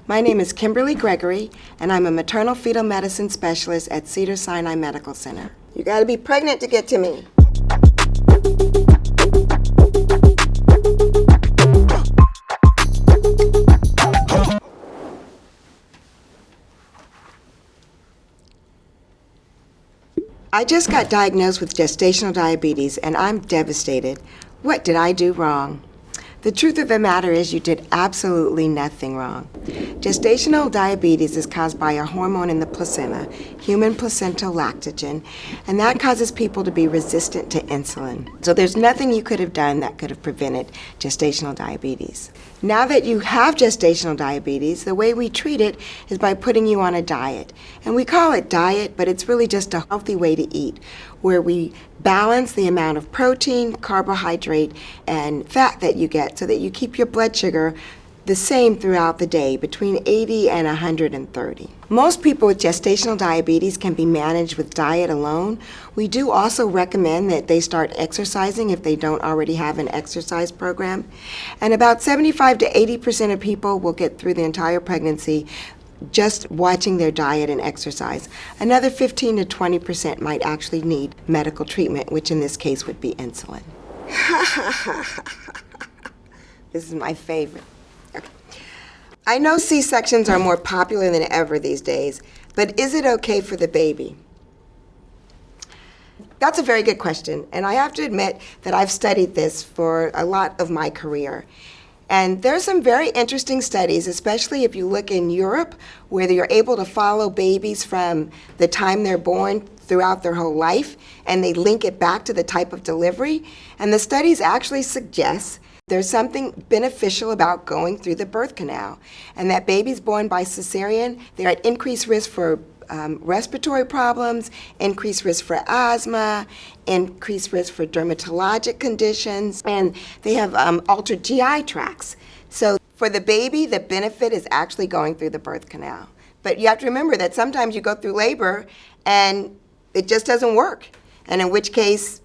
My name is Kimberly Gregory, and I'm a maternal-fetal medicine specialist at Cedars-Sinai Medical Center. You gotta be pregnant to get to me. I just got diagnosed with gestational diabetes, and I'm devastated. What did I do wrong? The truth of the matter is you did absolutely nothing wrong. Gestational diabetes is caused by a hormone in the placenta, human placental lactogen, and that causes people to be resistant to insulin. So there's nothing you could have done that could have prevented gestational diabetes. Now that you have gestational diabetes, the way we treat it is by putting you on a diet. And we call it diet, but it's really just a healthy way to eat, where we balance the amount of protein, carbohydrate, and fat that you get so that you keep your blood sugar the same throughout the day, between 80 and 130. Most people with gestational diabetes can be managed with diet alone. We do also recommend that they start exercising if they don't already have an exercise program. And about 75 to 80% of people will get through the entire pregnancy just watching their diet and exercise. Another 15 to 20% might actually need medical treatment, which in this case would be insulin. This is my favorite. Okay. I know C-sections are more popular than ever these days, but is it okay for the baby? That's a very good question, and I have to admit that I've studied this for a lot of my career. And there's some very interesting studies, especially if you look in Europe, where you're able to follow babies from the time they're born throughout their whole life, and they link it back to the type of delivery. And the studies actually suggest there's something beneficial about going through the birth canal, and that babies born by cesarean, they're at increased risk for respiratory problems, increased risk for asthma, increased risk for dermatologic conditions, and they have altered GI tracts. So for the baby, the benefit is actually going through the birth canal. But you have to remember that sometimes you go through labor and it just doesn't work, and in which case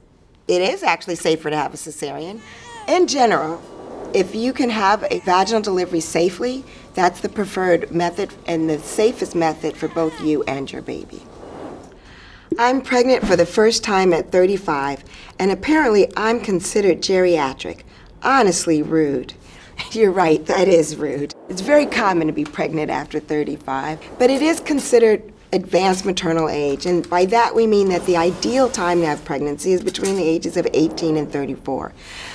it is actually safer to have a cesarean. In general, if you can have a vaginal delivery safely, that's the preferred method and the safest method for both you and your baby. I'm pregnant for the first time at 35, and apparently I'm considered geriatric. Honestly, rude. You're right, that is rude. It's very common to be pregnant after 35, but it is considered advanced maternal age, and by that we mean that the ideal time to have pregnancy is between the ages of 18 and 34.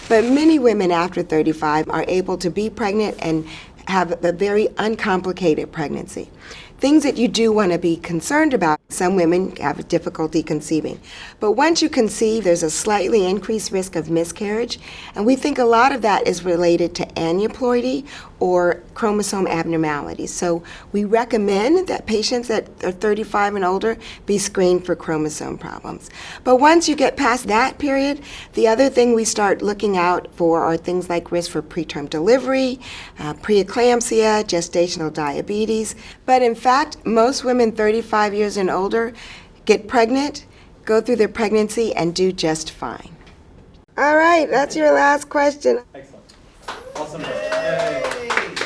But many women after 35 are able to be pregnant and have a very uncomplicated pregnancy. Things that you do want to be concerned about. Some women have difficulty conceiving. But once you conceive, there's a slightly increased risk of miscarriage, and we think a lot of that is related to aneuploidy or chromosome abnormalities. So we recommend that patients that are 35 and older be screened for chromosome problems. But once you get past that period, the other thing we start looking out for are things like risk for preterm delivery, preeclampsia, gestational diabetes. But in fact, most women 35 years and older get pregnant, go through their pregnancy, and do just fine. All right, that's your last question. Excellent. Awesome. Yay.